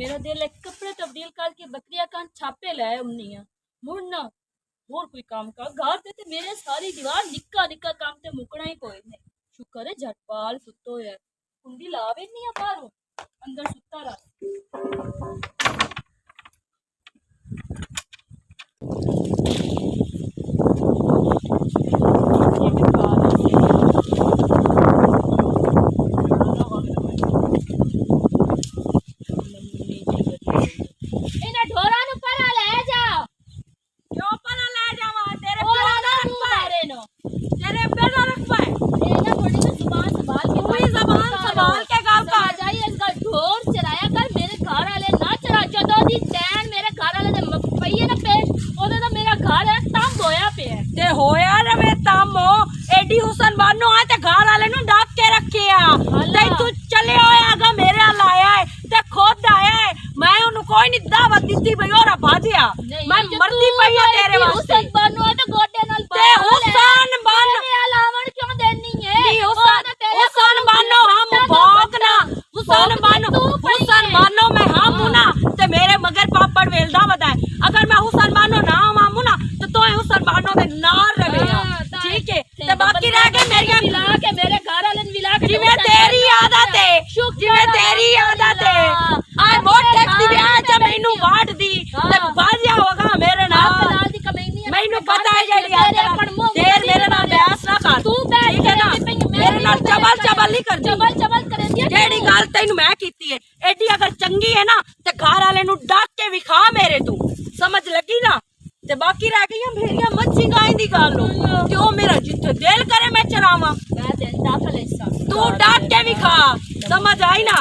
मेरा दिल है कपड़े तब्दील करके बकरियां कान छापे लाए उन्नियां मुड़ना और कोई काम का घर ते मेरे सारी दीवार निक्का निक्का काम ते मुकना ही कोई नहीं। शुक्र है झटपाल सुतो है कुंडी लावे नहीं है बाहरों अंदर सुता रहा। होया रवे तामो एडी हुसन बानो है ते घर वाले नु डाक के रखे आ ते तू चले आएगा मेरे अल आया है ते खुद आया है मैं उन्हें कोई नहीं दावत दी भई और भाजिया मैं मरती पई है तेरे वास्ते हुसन बानो है तो गोडे नाल ते हुसन बानो अलावण क्यों देनी है हुसन बानो हम भौंकना हुसन बानो मैं हम हूं ना ते मेरे मगर पापड़ वेलदा बताए अगर मैं हुसन बानो ना हूं ना तो हुसन बानो दे नार रवेगा ठीक है ते बाकी रह गए मेरी मिला के मेरे घर वाले मिला के जिਵੇਂ तेरी आदत है जिਵੇਂ तेरी आदत है आ वोट टैक्स दी ब्याह च मैनू वाट दी ते बाजिया होगा मेरे नाल मैनू पता है जेडी देर मेरे नाल बहस ना कर तू ठीक है ना मेरे नाल चबल चबल नहीं कर चबल करे दी जेडी गल तैनू मैं कीती है एडी अगर चंगी है ना ते घर वाले नु डाक के विखा मेरे तू समझ लगी ना ते बाकी रह गई भेड़िया मच्छी गाय दी गल क्यों मेरा जिथे दिल करे मैं चरावा तू डाक के भी खा समझ आई ना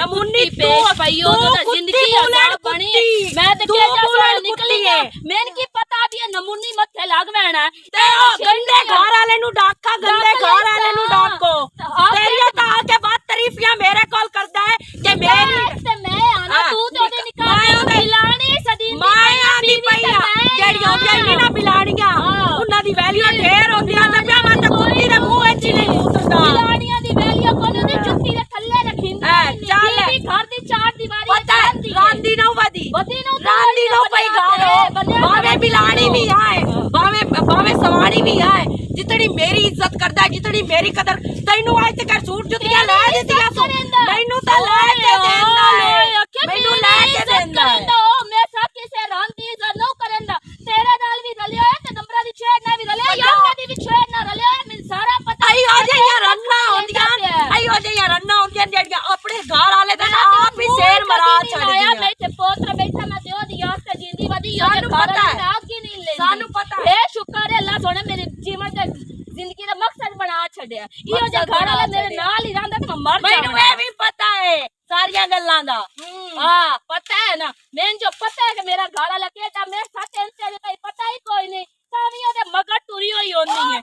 नमूनी पेश पई हो तो जिंदगी आजाद बनी मैं ते के जा निकली है मैंने की पता भी है नमूनी मथे लग वेना ते ओ गंदे घर वाले नु डाका गंदे घर वाले नु डाको तेरी ता आके बात तारीफियां मेरे कॉल करदा है कि मेरी ते मैं आना तू तो ओदे निकाल बिलानी सदी मैं आंदी पई जेड़ी होंदियां इन्नी ना बिलानियां उन्हां दी वैल्यू ढेर होंदियां ते प्या मैं ते कुत्ती दे मुंह विच नहीं उतरदा बिलानियां दी वैल्यू कोने दी जुत्ती दे थल्ले रखिंदा चल भी घर दी चार दीवारी पता रांदी ना वदी रांदी ना पई गारो भावे बिलानी भी आए भावे सवारी भी आए जितनी मेरी इज्जत करदा है जितनी मेरी कदर तैनू आज तक सूट जुत्तियां ले दित्तियां सो मैनू ता ले के देंदा है मैनू ले के देंदा है मैं साथी से रांदी इज्जत नो करंदा तेरे नाल भी रलियो है ते नंबरा दी छेड़ ना भी रलियो या कदी भी छेड़ ना रलियो है मैं सारा पता आई हो जे यार रन्ना होंदियां आई हो जे यार रन्ना होंदियां जेड़ियां अपने घर वाले दे आप ही शेर मरा छड़ दिया मैं ते पोत्र बैठा मैं ते ओदी याद से जिंदी वदी याद पता है नाग की नहीं ले सानू पता है ए शुक्र है अल्लाह सोने मेरे जीवन दा जिंदगी दा मकसद बना छड़या इयो जे घर वाला मेरे नाल ही रहंदा ते मैं मर जावां मैनू ए भी पता है सारियां गल्लां दा हां पता है ना मैंने जो पता है कि मेरा घर वाला केटा मेरे साथ इंसे कहीं पता ही कोई नहीं सावी ओदे मगर टुरी होई होनी है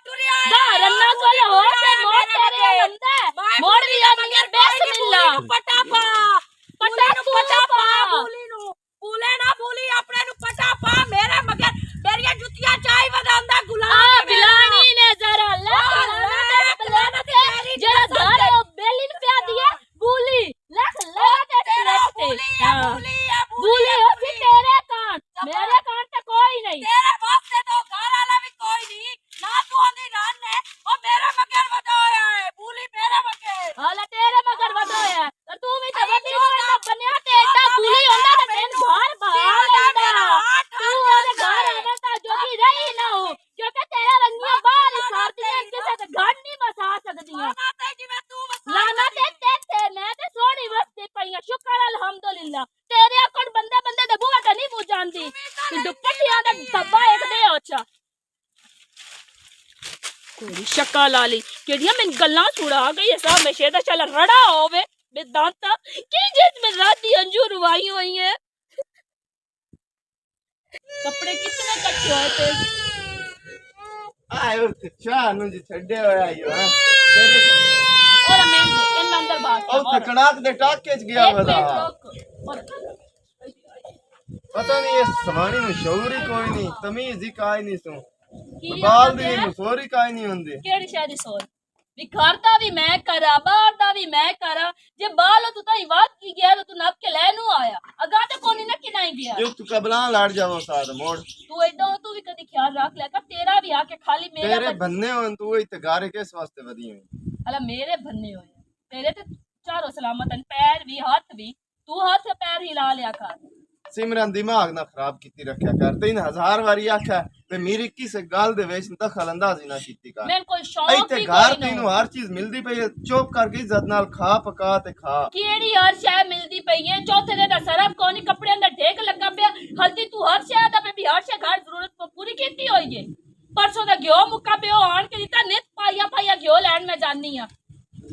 दा रन्ना कोल हो से मोर तेरे अंदर मोड़ भी आ मगर बिस्मिल्लाह पटा पा भूले ना भूली अपने नु पटा पा मेरे मगर मेरिया जुतियां चाय वदांदा गुलाम बिलानी ने जरा अल्लाह तेरी जरा घर बेली ने प्या दिया भूली लख लगा तेरे भूली हो सी तेरे कान मेरे कान ते कोई नहीं तेरे बाप से तो घर वाला भी कोई नहीं ना तू आंदी रान है और मेरा मगर वदाया है भूली मेरा मगर हाला तेरे मगर वदाया है तू भी तो वदी ना बनया ते एडा भूली होंदा ते तेन बाहर बाहर तू ओदे घर आवता जो की रही ना हो जो के तेरे रंगियां बाहर सारती किसे ते घर नहीं बसा सकदियां लाना ते मैं ते सोनी वस्ती पईया शुक्र अल्हम्दुलिल्लाह तेरे अकड़ बंदे दे बुआ ते नहीं पूजांदी कि दुपट्टियां दा डब्बा एक दे अच्छा कोई शक्ल आली केड़ियां मैं गल्लां छुड़ा गई है सब में शेदा चल रड़ा होवे बेदांता की जिस में राती अंजू रुवाई हुई है कपड़े कितने कट्टे होए थे आयो ते चाह नु जी छड्डे होया आयो हां तेरे और मैं इन अंदर बात ओ ते कड़ाक दे टाके च गया वदा पता नहीं ये सवानी नु शौरी कोई नहीं तमीज ही काई नहीं सो बाल दी नु सोरी काई नहीं हुंदी केड़ी शादी सोर ਵੀ ਘਰ ਦਾ ਵੀ ਮੈਂ ਕਰਾਂ ਬਾਹਰ ਦਾ ਵੀ ਮੈਂ ਕਰਾਂ ਜੇ ਬਾਹਰ ਤੂੰ ਤਾਂ ਬਾਤ की गया तो तू नप के लेनु आया अगा तो कोनी ना किनाई गया जो तू कबला लड़ जावो साथ मोड़ तू एडो तू भी कदी ख्याल रख ले कर तेरा भी आके खाली मेरा तेरे भन्ने हो तू इते गारे किस वास्ते वदी हुई अला मेरे भन्ने होए तेरे ते चारों सलामत पैर भी हाथ भी तू हाथ से पैर हिला लिया कर सिमरन दिमाग ना खराब कीती रखया कर 3000 वारी आख्या ते मेरी किस गल दे विच दखल अंदाजी ना कीती कर मैं कोई शौक इते भी घर कोई तैनू हर चीज मिलदी पई है चुप करके इज्जत नाल खा पका ते खा केड़ी हर शय मिलदी पई है चौथे दिन दा सरफ कोनी कपड़े अंदर ढेक लगा पिया हल्दी तू हर शय दा भी हर शय घर जरूरत पूरी कीती होई है परसों दा घ्यो मुक्का पियो आन के दिता नित पाइया घ्यो लैन मैं जानी हां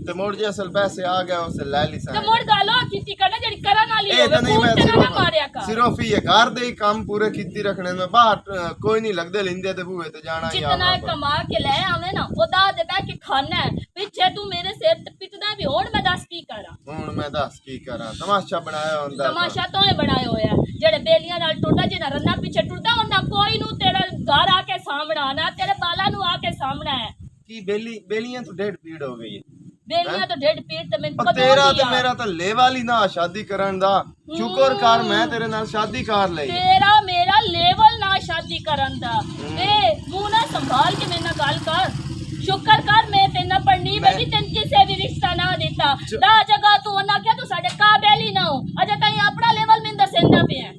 ते मोड़ जे असल पैसे आ गए उसे ले ली सा ते मोड़ गालो कीती करना जेडी करन वाली ए होवे तो नहीं मैं कूट ना मारया कर सिर्फ ये घर दे ही काम पूरे कीती रखने में बाहर कोई नहीं लगदे लिंदे ते बूहे ते जाना ही जितना कमा के ले आवे ना ओदा दे बैठ के खाना है पिछे तू मेरे सिर ते पिटदा भी होण मैं दस की करा हुन मैं दस की करा तमाशा बनाया हुंदा तमाशा तो ही बनाया होया जेड़े बेलियां नाल टुरदा जिना रन्ना पीछे टुरदा ओना कोई नु तेरा घर आके सामना ना तेरे बाला नु आके सामना है की बेलियां तो डेढ़ पीड़ हो गई है बेलियां तो डेढ़ पीड़ ते मैं पर तेरा ते मेरा तो लेवल ही ना शादी करन दा शुक्र कर मैं तेरे नाल शादी कर लई तेरा मेरा लेवल ना शादी करन दा ए मुंह ना संभाल के मेरे नाल गल कर शुक्र कर मैं तेना पढ़नी बेटी तेन किसे भी रिश्ता ना देता दा जगह तू ना क्या तू साडे काबिल ही ना हो अजे ताई अपना लेवल में दसेंदा पे है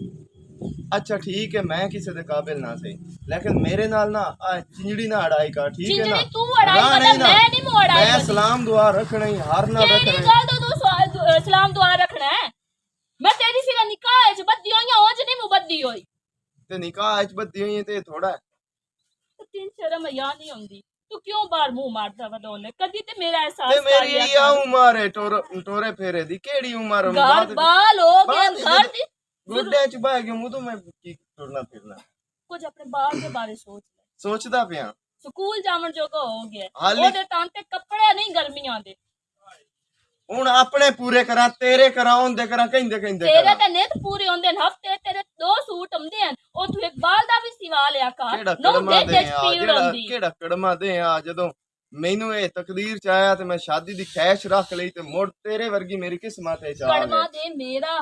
अच्छा ठीक है मैं किसी दे काबिल ना सही लेकिन मेरे नाल ना चिंजड़ी ना अड़ाई कर ठीक है ना चिंजड़ी तू अड़ाई मतलब मैं नहीं मु अड़ाई मैं सलाम दुआ रखना ही हार ना तेरी रखना गल तो तू सलाम दुआ रखना है मैं तेरी सिरा निकाह च बद्दी होई ओंज नहीं मु बद्दी होई ते निकाह च बद्दी होई ते थोड़ा तो तीन शर्म या नहीं होंदी तू क्यों बार मुंह मारदा वडोले कदी ते मेरा एहसास ते मेरी या उम्र है टोरे फेरे दी केड़ी उम्र घर बाल हो गए घर दी गुड्डे च बह गया मुंह तो मैं की टुरना फिरना कुछ अपने बाल के बारे सोच ले सोचदा पिया स्कूल जावन जोगा हो गया हाली- ओदे तां ते कपड़े नहीं गर्मियां दे हुन अपने पूरे करा तेरे करा ओंदे करा कहंदे कहंदे तेरे ते नित पूरे होंदे न हफ्ते तेरे 2 सूट आंदे हन ओ तू एक बाल दा भी सिवा लिया कर केड़ा नो कड़मा दे दे पीड़ जेड़ा होंदी केड़ा कड़मा दे आ जदों मैनू ये तकदीर च आया ते मैं शादी दी ख्वाहिश रख लई ते मुड़ तेरे वर्गी मेरी किस्मत है चा कड़मा दे मेरा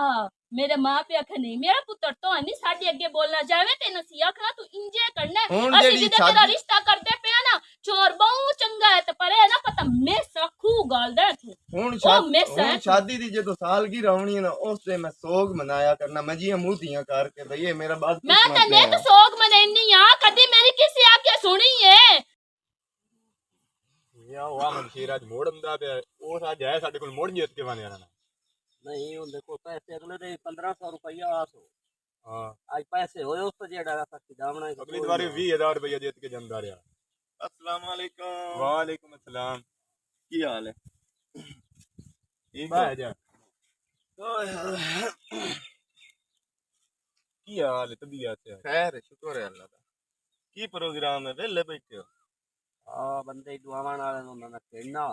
मेरे मां पे आख नहीं मेरा पुत्र तो है नहीं साडे अगे बोलना चाहे ते नसी आखना तू इंजे करना हुण असि जेड़ी जिदे तेरा शादी- रिश्ता करते पे ना चोर बहु चंगा है ते पर है ना पता मैं सखू गाल दे तू हुण मिस है तू। शादी दी जदों सालगिरह होनी है ना उस दिन मैं सोग मनाया करना मैं जियां मुंह करके भई ये मेरा बात मैं ते नित सोग मनैनी आ कदी मेरी किसी आके सुनी है ਯਾ ਉਹ ਆਮਨ ਸ਼ੇਰ ਅੱਜ ਮੋੜ ਹੁੰਦਾ ਪਿਆ ਉਹ ਅੱਜ ਹੈ ਸਾਡੇ ਕੋਲ ਮੋੜ ਜਿੱਤ ਕੇ ਵਾਨੇ ਆਣਾ नहीं उन देखो पैसे अगले दे 1500 रुपया आसो ਹਾਂ आज पैसे होए उस जेड़ा सच्ची दामना ਅਗਲੀ ਵਾਰੀ 20000 ਰੁਪਏ ਜਿੱਤ ਕੇ ਜਾਂਦਾ ਰਿਹਾ अस्सलाम वालेकुम ਵਾਲੇਕੁਮ ਅਸਲਾਮ की हाल है ठीक ਬਹਿ है ਜਾ ਕੀ ਹਾਲ ਹੈ ਤਬੀਅਤ ਹੈ खैर है शुक्र है अल्लाह का की प्रोग्राम है वेले बैठे हो हां बंदे दुआवां वाले नु ना खेलना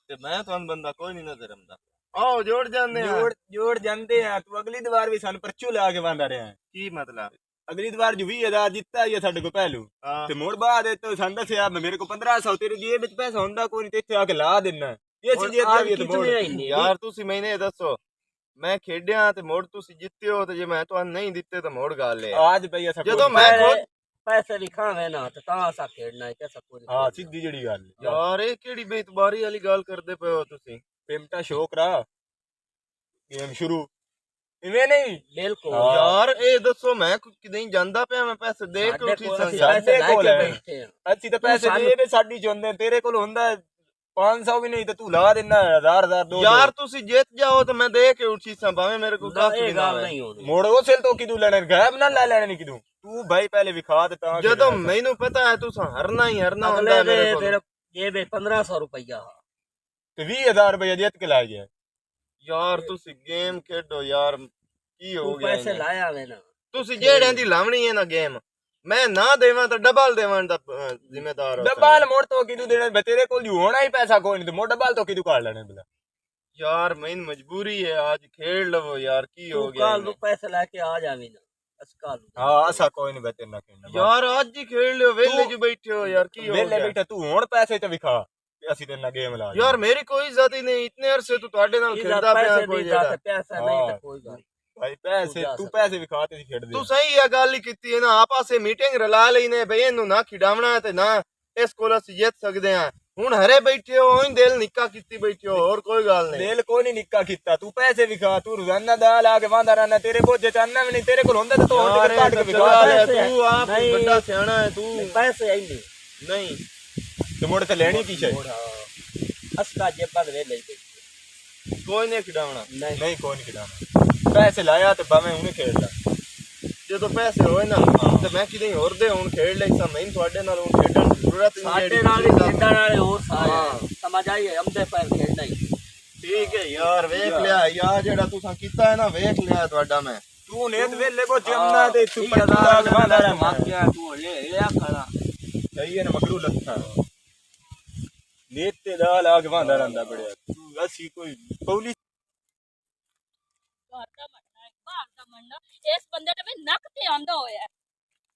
ते मैं तुहानू बंदा कोई नहीं नजर आंदा आओ जोड़ जाने ਜੋੜ ਜਾਂਦੇ ਆ ਤੂੰ ਅਗਲੀ ਵਾਰ ਵੀ ਸਾਨੂੰ ਪਰਚੂ ਲਾ ਕੇ ਵਾਂਦਾ ਰਿਹਾ की मतलब ਅਗਲੀ ਵਾਰ ਜੋ 20000 ਜਿੱਤਾ ਹੀ ਸਾਡੇ ਕੋਲ ਪਹਿਲੂ हाँ ਤੇ ਮੋੜ ਬਾਅਦ ਤੇ ਸਾਨੂੰ ਦੱਸਿਆ ਮੇਰੇ ਕੋਲ 1500 ਤੇਰੇ ਜੇਬ ਵਿੱਚ ਪੈਸਾ ਹੁੰਦਾ ਕੋਈ ਨਹੀਂ ਤੇ ਇੱਥੇ ਆ ਕੇ ਲਾ ਦੇਣਾ ਇਹ ਸੀ ਜਿੱਤ आज ਗਿਆ ਤੇ ਮੋੜ कितने आईने यार तुसी मैंने दसो मैं खेडिया ते मोड़ तुसी जित्ते हो ते जे मैं तुहानू नहीं दित्ते ते मोड़ गाल ले आज ਭਈ ਅਸਾਂ ਜਦੋਂ मैं खुद पैसे लिखावे ना तो ता सा खेलना है कैसा कुछ ਹਾਂ ਸਿੱਧੀ ਜਿਹੜੀ ਗੱਲ यार ਇਹ ਕਿਹੜੀ ਬੇਇਤਬਾਰੀ ਵਾਲੀ ਗੱਲ ਕਰਦੇ ਪਏ ਹੋ ਤੁਸੀਂ ਪੇਮਟਾ ਸ਼ੋਕ ਰਾ ਗੇਮ ਸ਼ੁਰੂ ਇਵੇਂ ਨਹੀਂ बिल्कुल हाँ। ਯਾਰ ਇਹ ਦੱਸੋ ਮੈਂ ਕਿਤੇ ਜਾਂਦਾ ਪਿਆ ਮੈਂ ਪੈਸੇ ਦੇ ਕੇ साडे ਉੱਠੀ कोल ਸਾਂ असीं ਯਾਰ। पैसे कोल लेके है। बैठे हैं ਅਸੀਂ ਤਾਂ ਪੈਸੇ ਸਾਨੂੰ- ਦੇ ਦੇ ਸਾਡੀ ਚੁੰਦੇ ਤੇਰੇ ਕੋਲ ਹੁੰਦਾ 500 ਵੀ ਨਹੀਂ ਤੇ ਤੂੰ ਲਾ ਦੇਣਾ 1000 2 ਯਾਰ ਤੁਸੀਂ ਜਿੱਤ ਜਾਓ ਤਾਂ ਮੈਂ ਦੇ ਕੇ ਉੱਠੀ ਸਾਂ ਭਾਵੇਂ ਮੇਰੇ ਕੋਲ ना ਕੱਖ ये ਵੀ ਨਾ गल ਹੋਵੇ नहीं होनी ਮੋੜ ਉਹ ਸੇਲ ਤੋਂ ਕਿਦੂ ਲੈਣਾ ਗਾਇਬ ਨਾ ਲੈ ਲੈਣੇ ਕਿਦੂ ਤੂੰ ਭਾਈ ਪਹਿਲੇ ਵਿਖਾ ਤੇ ਤਾਂ ਜਦੋਂ ਮੈਨੂੰ ਪਤਾ ਹੈ ਤੁਸੀਂ ਹਰਨਾ ਹੀ ਹਰਨਾ ਹੁੰਦਾ अगले ਹੈ दे ਮੇਰੇ ਕੋਲ फिर ये बे 1500 रुपया ਤੇ 20000 ਰੁਪਏ ਜਿੱਤ ਕੇ ਲੈ ਗਿਆ ਯਾਰ ਤੁਸੀਂ ਗੇਮ ਖੇਡੋ ਯਾਰ ਕੀ ਹੋ तू ਗਿਆ पैसे ਇਹਨੇ? लाया वे ना ਤੁਸੀਂ ਜਿਹੜਿਆਂ ਦੀ ਲਾਵਣੀ ਹੈ ਨਾ ਗੇਮ ਮੈਂ ਨਾ ਦੇਵਾਂ ਤਾਂ ਡਬਲ ਦੇਵਾਂ ਦਾ ਜ਼ਿੰਮੇਦਾਰ ਹੋ ਡੱਬਾਲ ਮੋੜ ਤੋਂ ਕਿਦੂ ਦੇਣਾ ਬਈ ਤੇਰੇ ਕੋਲ ਜੂ ਹੋਣਾ ਹੀ ਪੈਸਾ ਕੋਈ ਨਹੀਂ ਤੇ ਮੋੜ ਡੱਬਾਲ ਤੋਂ ਕਿਦੂ ਕਾਢ ਲੈਣੇ ਬਲਾ यार मैंने मजबूरी है आज खेल लवो यार की हो तू गया कल इन्हें? तू पैसे लेके आ जावी ना अस्काल ਹਾਂ ਅਸਾ ਕੋਈ ਨਹੀਂ ਬਤੇ ਨਾ ਕਹਿਣਾ यार आज ही खेल लियो वेले तू- जो बैठे हो यार की हो ਵੇਲੇ गया ਬੈਠਾ ਤੂੰ ਹੁਣ ਪੈਸੇ ਤੇ ਵਿਖਾ ਤੇ ਅਸੀਂ ਤੇ ਨਾ ਗੇਮ ਲਾ ਯਾਰ ਮੇਰੀ ਕੋਈ ਇੱਜ਼ਤ ਹੀ ਨਹੀਂ, ਇਤਨੇ ਅਰਸੇ ਤੋਂ ਤੁਹਾਡੇ ਨਾਲ ਖੇਡਦਾ ਪਿਆ ਕੋਈ ਜਿਹੜਾ ਪੈਸਾ ਨਹੀਂ ਤਾਂ ਕੋਈ ਗੱਲ ਭਾਈ ਪੈਸੇ ਤੂੰ ਪੈਸੇ ਵਿਖਾ ਤੇ ਖੇਡਦੇ ਤੂੰ ਸਹੀ ਆ ਗੱਲ ਹੀ ਕੀਤੀ ਹੈ ਨਾ, ਆਪਾਸੇ ਮੀਟਿੰਗ ਰਲਾ ਲਈ ਨੇ ਬਈ ਇਹਨੂੰ ਨਾ ਖਿਡਾਵਣਾ ਤੇ ਨਾ ਇਸ ਕੋਲ ਅਸੀਂ ਜਿੱਤ ਸਕਦੇ ਆ। ਹੁਣ ਹਰੇ ਬੈਠੇ ਹੋ ਉਹੀ ਦਿਲ ਨਿੱਕਾ ਕੀਤੀ ਬੈਠੇ ਹੋ, ਹੋਰ ਕੋਈ ਗੱਲ ਨਹੀਂ। ਦਿਲ ਕੋਈ ਨਹੀਂ ਨਿੱਕਾ ਕੀਤਾ, ਤੂੰ ਪੈਸੇ ਵਿਖਾ, ਤੂੰ ਰੋਜ਼ਾਨਾ ਦਾ ਲਾ ਕੇ ਵਾਂਦਾ ਰਹਿਣਾ, ਤੇਰੇ ਬੋਝੇ ਚਾਨਣਾ ਵੀ ਨਹੀਂ, ਤੇਰੇ ਕੋਲ ਹੁੰਦਾ ਤੇ ਤੂੰ ਹੁਣ ਤੇ ਕੱਢ ਕੇ ਵਿਖਾ। ਤੂੰ ਆਪ ਨਹੀਂ। ਵੱਡਾ ਸਿਆਣਾ ਹੈ ਤੂੰ। ਪੈਸੇ ਆਈ ਨਹੀਂ ਨਹੀਂ ਤੇ ਮੁੜ ਤੇ ਲੈਣੀ ਕੀ ਸ਼ਾਇਦ ਅਸਕਾ ਜੇਬਾਂ ਦੇ ਲਈ ਕੋਈ ਨਹੀਂ ਖਿਡਾਵਣਾ। ਨਹੀਂ ਕੋਈ ਨਹੀਂ ਖਿਡਾਉਣਾ, ਪੈਸੇ ਲਾਇਆ ਤੇ ਭਾਵੇਂ ਉਹਨੇ ਖੇਡ ਲਾ। ਜਦੋਂ ਪੈਸੇ ਹੋਏ ਨਾ ਤੇ ਮੈਂ ਕਿਤੇ ਹੋਰ ਦੇ ਹੁਣ ਖੇਡ ਲਈ ਤਾਂ ਮੈਨੂੰ ਤੁਹਾਡੇ ਨਾਲ ਹੁਣ ਖੇਡਣ ਦੀ ਜ਼ਰੂਰਤ ਨਹੀਂ। ਸਾਡੇ ਨਾਲ ਹੀ ਖੇਡਣ ਵਾਲੇ ਹੋਰ ਸਾਰੇ ਸਮਝ ਆਈ ਅਮਦੇ ਪੈਰ ਖੇਡਣਾ ਹੀ ਠੀਕ ਹੈ ਯਾਰ, ਵੇਖ ਲਿਆ ਯਾਰ ਜਿਹੜਾ ਤੁਸੀਂ ਕੀਤਾ ਹੈ ਨਾ, ਵੇਖ ਲਿਆ ਤੁਹਾਡਾ ਮੈਂ। ਤੂੰ ਨੇਤ ਵੇਲੇ ਕੋ ਜਮਨਾ ਤੇ ਤੂੰ ਪੱਟਾ ਕੇ ਵਾਂਦਾ ਰਹਿ ਮਾਕਿਆ ਤੂੰ ਇਹ ਆ ਖੜਾ ਸਹੀ ਹੈ ਨਾ ਮਗਰੂ ਲੱਥਾ ਨੇਤ ਤੇ ਦਾ ਲਾ ਕੇ ਵਾਂਦਾ ਰਹਿੰਦਾ ਬੜਿਆ ਤੂੰ। ਅਸੀਂ ਕੋਈ ਪੌਲੀ ਘਰ ਦਾ ਮੰਨਣਾ ਹੈ, ਬਾਹਰ ਦਾ ਮੰਨਣਾ। ਇਸ ਬੰਦੇ ਨੇ ਵੀ ਨੱਕ ਤੇ ਆਂਦਾ ਹੋਇਆ ਹੈ।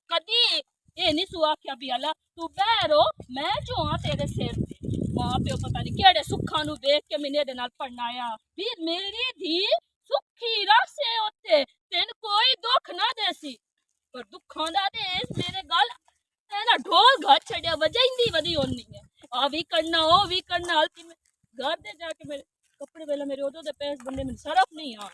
ਕਦੀ ਇਹ ਨਹੀਂ ਸੁਆ ਆਖਿਆ ਵੀ ਅੱਲਾ ਤੂੰ ਬਹਿਰੋ ਮੈਂ ਜੋ ਆ ਤੇਰੇ ਸਿਰ ਤੇ। ਮਾਂ ਪਿਓ ਪਤਾ ਨਹੀਂ ਕਿਹੜੇ ਸੁੱਖਾਂ ਨੂੰ ਵੇਖ ਕੇ ਮੈਨੇ ਇਹਦੇ ਨਾਲ ਪੜਨਾ ਆ ਵੀ ਮੇਰੀ ਧੀ ਸੁੱਖੀ ਰਸੇ ਉੱਤੇ ਤੈਨੂੰ ਕੋਈ ਦੁੱਖ ਨਾ ਦੇਸੀ। ਪਰ ਦੁੱਖਾਂ ਦਾ ਤੇ ਇਸ ਮੇਰੇ ਗੱਲ ਨਾ ਢੋਲ ਘਰ ਛੜਿਆ ਵਜਾਈਂਦੀ ਵਧੀ ਹੋਣੀ ਹੈ। ਆ ਵੀ ਕਰਨਾ ਉਹ ਵੀ ਕਰਨਾ। ਹਲਕੀ ਮੈਂ घर दे जाके मेरे कपड़े वेला मेरे ओदो दे पैस बंदे में सरफ नहीं आ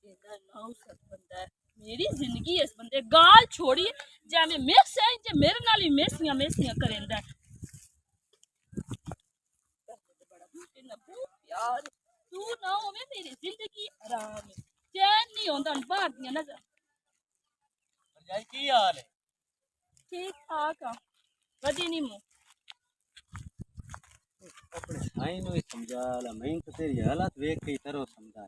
एदा नाउ सब बंदा है। मेरी जिंदगी इस बंदे गाल छोड़ी जे मैं मिस है जे मेरे नाल ही मेसियां करेंदा है। बड़ा मुझे ना बहुत प्यार तू ना होवे मेरी जिंदगी आराम है चैन नहीं होंदा बाहर दियां नजर। भरजाई की हाल है? ठीक ठाक आ वदी नहीं मु अपने साई नु समझा ला मैं तो तेरी हालत देख के तरह समझा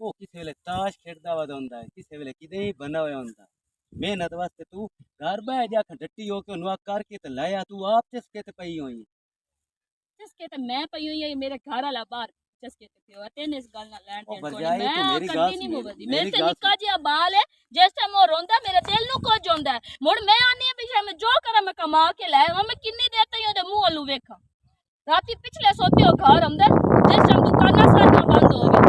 वो किसी वेले ताश खेड़दा वदा हुंदा है किसी वेले किदे ही बना होया हुंदा। मेहनत वास्ते तू घर बह जा डट्टी होके नुआ करके ते लाया तू आप चस्के ते पई होई चस्के ते मैं पई हुई है मेरे घर वाला बाहर चस्के ते पियो तेने इस गल ना लैंड ओ टेन भरजाई मैं तू मेरी कदी गल नहीं सुन मुवदी मेरे ते निक्का जिहा बाल है जिस टाइम वो रोंदा मेरे दिल नु कुछ होंदा है। मुड़ मैं आनी है पिछे मैं जो करा मैं कमा के लाया मैं किन्नी देर तक ओदे मुंह वालू वेखा। राती पिछले सोते हो घर अंदर जिस टाइम दुकानां सारियां बंद हो गई।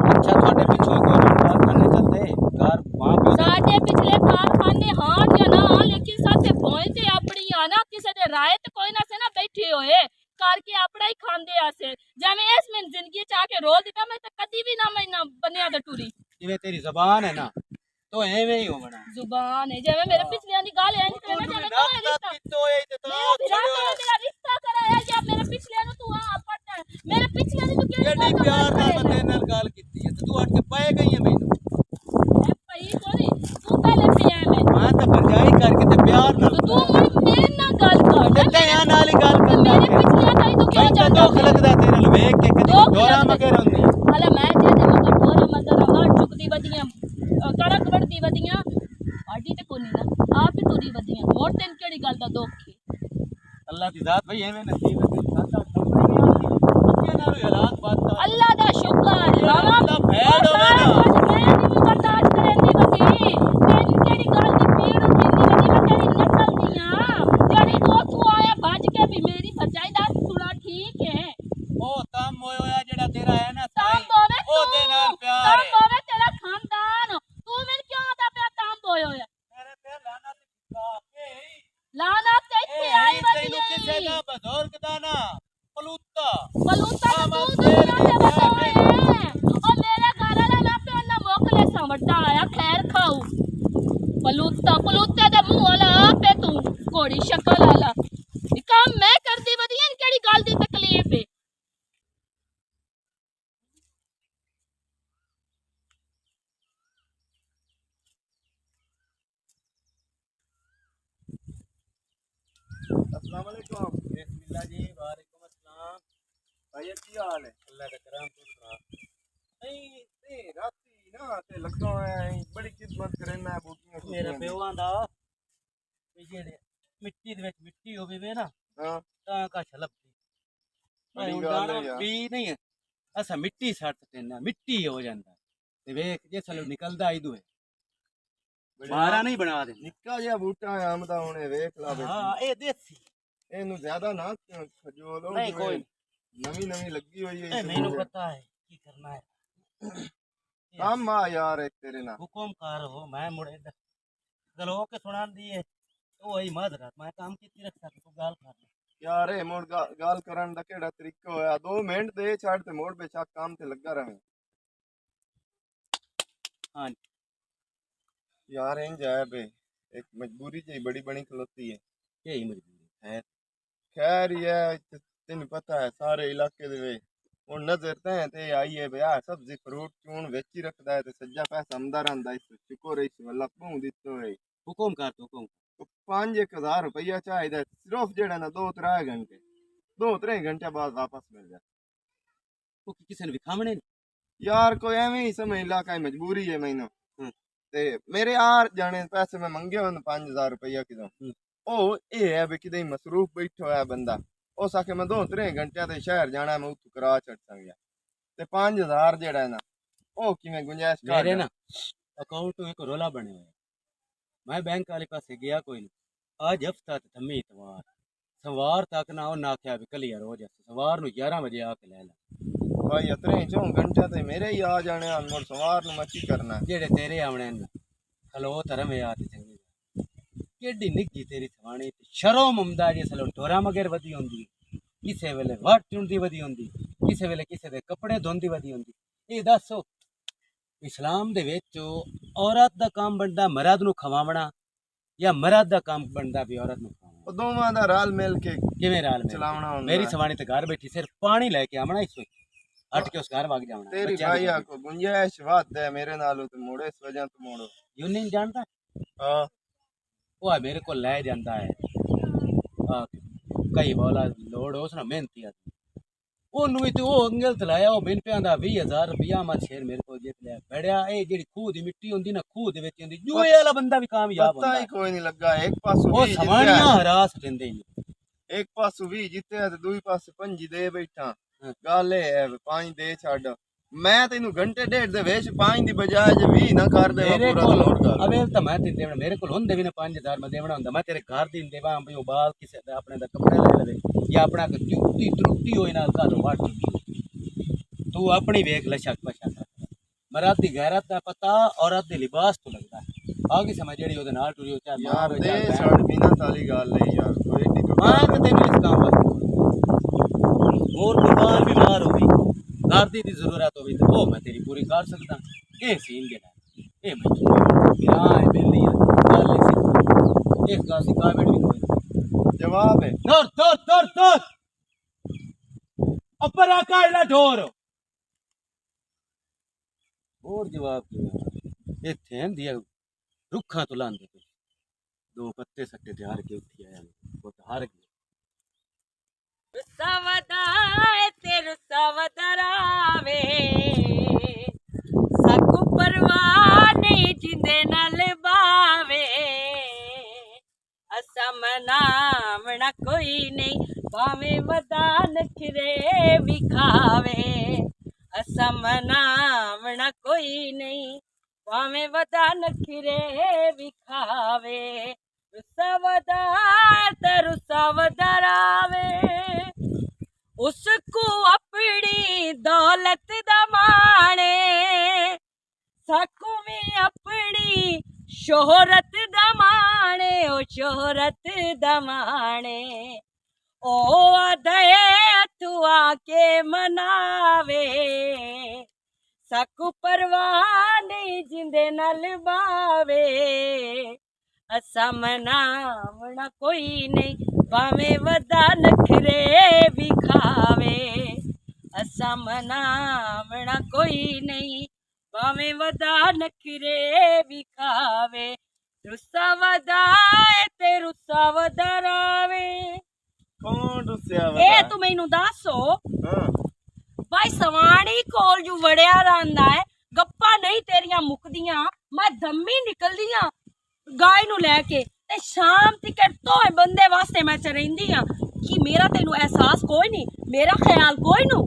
अच्छा थोड़े पीछे कोई कारखाने चलते घर वहां पे साडे पिछले कारखाने हां या ना लेकिन साथे भोए ते अपनी आ ना किसे दे राय ते कोई ना से ना बैठे होए करके अपना ही खांदे आसे जावे इस में जिंदगी चा के रोल दिता मैं तो कदी भी ना मैं ना बनया दा टूरी जिवे तेरी जुबान है ना तो एवे ही होवना जुबान है जेवे मेरे पिछले दी गाल है नहीं मैं जेवे कोई रिश्ता तो ये मेरा रिश्ता कराया या मेरे पिछले नु तू आ पट मेरे पिछले दी तू केडी प्यार नाल बंदे नाल गाल कीती है तू अट के पाए गई है मैनू पई कोनी तू पहले पे है मैं हां तो भरजाई करके ते प्यार नाल तू मेरे ना गल कर ते या नाल ही गाल कर मेरे पिछले ताई तू क्यों मैं जाता तो लगदा तेरे नु देख के कदी डोरा मगर होंदी हला मैं जे दे मगर डोरा मगर हां चुकदी वदियां कड़क बढ़दी वदियां आडी ते कोनी ना आप ही तुरी वदियां और तेन केड़ी गल दा दुख है। अल्लाह दी जात भाई एवें नसीब है सादा खबर नहीं आती के नाल हालात बात का अल्लाह दा शुक्र बाबा अल्लाह भैड़ होवे ना मैं नहीं बर्दाश्त करेंदी वदी तेन केड़ी गल दी पीड़ उठींदी वदी मैं तेरी नस्ल दी हां जड़ी दो तू आया भज के भी मेरी भजाई दा थोड़ा ठीक है ओ तम होया जेड़ा तेरा है ना ताम बोवे ओ दे नाल प्यार ताम है बोवे तेरा खानदान तू मैंने क्यों आदा पे ताम बोयो है मेरे पे लाना ते लाना ते इत्थे आई तैनू किसे वदी ना बुजुर्ग दा ना पलूता बलूता तो तू दुनिया ते बतावे ओ मेरे घर वाला ना पे ना मोकले सा वड्डा आया खैर खाऊ बलूता पलूते दे मुंह वाला पे तू कोड़ी शक्ल वाला काम मैं कर दी वदी इन केड़ी गल दी तकलीफ है। अस्सलाम वालेकुम। बिस्मिल्लाह जी वालेकुम अस्सलाम भाई की हाल है? अल्लाह का करम तू सुना नहीं ते राती ना ते लगा है बड़ी खिदमत करना है बूटियां मेरे प्योआं दा ਵੀ ਜਿਹੜੇ ਮਿੱਟੀ ਦੇ ਵਿੱਚ ਮਿੱਟੀ ਹੋਵੇ ਵੇ ਨਾ हां ਤਾਂ ਕਛ ਲੱਭਦੀ ਬੜੀ ਹੁਣ ਗੱਲ ਦਾਣਾ ਹੈ ਯਾਰ। ਵੀ ਨਹੀਂ ਅਸਾਂ ਮਿੱਟੀ ਸੱਟ ਦਿੰਦਾ ਮਿੱਟੀ ਹੋ ਜਾਂਦਾ ਤੇ ਵੇਖ ਜੇ ਸਲੋ ਨਿਕਲਦਾ ਇਦੂ ਹੈ ਮਾਰਾ ਨਹੀਂ ਬਣਾ ਦੇ निक्का जिहा बूटा है आम दा हुणे वेख ला ਹਾਂ ਇਹ ਦੇਸੀ ਇਹਨੂੰ ਜ਼ਿਆਦਾ ਨਾ ਖਜੋਲੋ ਨਹੀਂ, ਕੋਈ ਨਵੀਂ ਲੱਗੀ ਹੋਈ ਹੈ ਮੈਨੂੰ ਪਤਾ ਹੈ ਕੀ ਕਰਨਾ ਹੈ ਕੰਮ ਆ ਯਾਰ ਇੱਕ ਤੇਰੇ ਨਾਲ ਹੁਕਮ ਕਰ ਹੋ ਮੈਂ ਮੁੜੇ ਗਲੋ ਕੇ ਸੁਣਾਣ ਦੀ ਹੈ ਉਹ ਹੀ ਮਾਜ਼ਰਤ ਮੈਂ ਕੰਮ ਕੀਤੀ ਰੱਖ ਸਕ ਤੂੰ ਗੱਲ ਕਰ ਯਾਰ ਇਹ ਮੋੜ ਗੱਲ ਕਰਨ ਦਾ ਕਿਹੜਾ ਤਰੀਕਾ ਹੋਇਆ 2 ਮਿੰਟ ਦੇ ਛੱਡ ਤੇ ਮੋੜ ਬੇਸ਼ੱਕ ਕੰਮ ਤੇ ਲੱਗਾ ਰਵੇਂ ਹਾਂ ਯਾਰ ਇੰਜ ਹੈ ਬੇ ਇੱਕ ਮਜਬੂਰੀ ਜਿਹੀ ਬੜੀ ਬਣੀ ਖਲੋਤੀ ਹੈ यही मजबूरी है खैर ये तेन पता है सारे इलाके दे ਹੁਣ ਨਜ਼ਰ ਤੇ ਆਈ ਹੈ ਬਿਆ ਸਬਜ਼ੀ ਫਰੂਟ ਚੂਣ ਵੇਚੀ ਰੱਖਦਾ ਹੈ ਤੇ ਸੱਜਾ ਪੈਸਾ ਆਮਦਾ ਰਹਿੰਦਾ ਇਸ ਸ਼ੁਕਰ ਇਸ ਵੱਲਾ ਭੂੰ ਦਿੱਤੋ ਹੈ हुकुम कर हुकुम 5,000 रुपया ਚਾਹੀਦਾ ਸਿਰਫ ਜਿਹੜਾ ਨਾ 2-3 ਘੰਟੇ 2-3 ਘੰਟੇ ਬਾਅਦ ਵਾਪਸ ਮਿਲ ਜਾ वो किसी ने विखामने यार कोई ਐਵੇਂ ਹੀ ਸਮਝ ਲਾ ਕਾਈ ਮਜਬੂਰੀ ਹੈ ਮੈਨੂੰ ਤੇ ਮੇਰੇ ਯਾਰ ਜਾਣੇ ਪੈਸੇ ਮੈਂ ਮੰਗੇ ਉਹਨੂੰ 5,000 रुपया ਕਿਦੋਂ ਉਹ ਇਹ ਹੈ ਵੀ ਕਿਤੇ ਮਸਰੂਫ ਬੈਠਾ ਹੋਇਆ ਬੰਦਾ ਉਸ ਆਖੇ ਮੈਂ 2-3 ਘੰਟਿਆਂ ਤੇ ਸ਼ਹਿਰ ਜਾਣਾ ਮੈਂ ਉੱਥੋਂ ਕਰਾ ਛੱਡ ਸੰਗਿਆ ਤੇ 5,000 ਜਿਹੜਾ ਹੈ ਨਾ ਉਹ ਕਿਵੇਂ ਗੁੰਜਾਇਸ਼ ਕਰ मेरे ना अकाउंट में एक रोला बने हुए मैं बैंक वाले पास गया कोई नहीं आज हफ्ता ते थम्मी इतवार सवार तक ना वो आख्या भी कल यार हो जाए सवार नु 11 बजे आके ले ला भाई इतने 4 घंटे ते मेरे ही आ जाने हैं मुड़ सवार नु मची करना जेड़े तेरे आवने न खलो तरह में आते चंगी केडी निक्की तेरी थवानी शरो ममदा जे सलो ढोरा मगर वदी होंदी किसे वेले वाट चुंदी वदी होंदी किसे वेले किसे दे कपड़े धोंदी वदी होंदी ये दसो इस्लाम दे विच औरत दा काम बनदा मर्द नु खवावना या मर्द दा काम बनदा भी औरत नु खवावना दोवां दा राल मिल के किवें राल में चलावना हुंदा मेरी सवानी ते घर बैठी सिर्फ पानी लेके आवना इस हट के उस घर भाग जावना तेरी भाईया को गुंजाइश वाद है मेरे नालों तो मोड़े इस वजह तो मोड़ो यूनियन जानता हां वो मेरे को ले जाता है कई बोला लोड़ उस ना मेहनती आदमी ओनू भी तो अंगल तलाया वो बिन पे 20,000 रुपया मा शेर मेरे को जित लिया बड़िया ए जेडी खूह दी मिट्टी होंदी ना खूह दे विच होंदी जो वाला बंदा भी कामयाब पता होंदा ही कोई नहीं लगा एक पासों वो समानियां हरास देंदे ही एक पासों भी जिते ते दूई पासे पंजी दे बैठा गल है 5 दे छड़ मैं तेनू घंटे डेढ़ दे वेच 5 दी बजाय जे 20 ना कर दे मेरे पूरा को लोड कर अबे तो मैं तेरे देवना मेरे को होंदे भी ना 5,000 मैं देवना होंदा मैं तेरे घर दी देवा भी बाल किसे दा अपने दा कपड़े ले लवे या अपना जुत्ती त्रुट्टी होई ना का तो वाट तू अपनी वेख ले शक पशा मर्द दी गैरत दा पता औरत दे लिबास तो लगदा है आगे समझ जेड़ी ओदे नाल टुरी चाहे यार दे छड़ बिना ताली गल ले यार कोई नहीं मैं तो तेनू इस काम पर और कुर्बान बीमार हो गई गार्दी दी जरूरत होगी तो मैं तेरी पूरी कर सकता ए सीन के ना ए मैं हां दिल्ली गल इस गल से काबिल भी कोई जवाब है तोर अपर आका इला ढोर और जवाब क्यों ए थेन दिया रुखा तो लांदे दो पत्ते सट्टे ते हार के उठी आया वो तो हार गया रुसावदाए ते रुसावदरावे सकु परवाने जिंदे नल बावे असा मनावना कोई नहीं भावे वदा नखरे विखावे असा मनावना कोई नहीं भावे वदा नखरे विखावे रुसावदाए ते रुसावदरावे उसको अपनी दौलत दमाने सकू में अपनी शोहरत दमाने ओ शोहरत दमाने ओ दे तू आके मनावे सकू परवाने जिंदे नल बावे असा मनावना कोई नहीं भावे वदा नखरे विखावे असा मनावना कोई नहीं भावे वदा नखरे विखावे रुस्सा वदाए ते रुस्सा वदरावे कौन रुस्या ए तू मैनू दसो भाई सवाणी कोल जो वड़िया रंदा है गप्पा नहीं तेरिया मुकदियां मैं धम्मी निकलदियां गाय नू लैके ते शाम तिकर तो बंदे वास्ते मैं चरेंदी हां कि मेरा तेनू एहसास कोई नहीं मेरा ख्याल कोई नू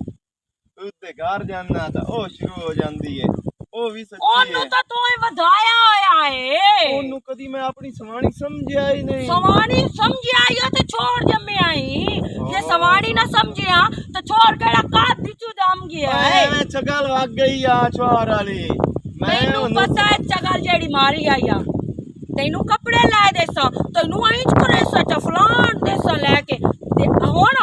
उत्ते घर जाना था ओ शुरू हो जांदी है ओ भी सच्ची ओनू है तो तोए वधाया होया है ओनू कदी मैं अपनी सवाणी समझिया ही नहीं सवाणी समझ आई ते छोड़ जम्मे आई सवाणी ना समझिया तो छोड़ केड़ा काट दिचू दम गया है मैं चगल वग गई आ छोर वाली मैनू पता है चगल जेड़ी मारी आई आ तेनू कपड़े ला देसा तेनू इंज करे सा चफलान देसा लेके ते हुण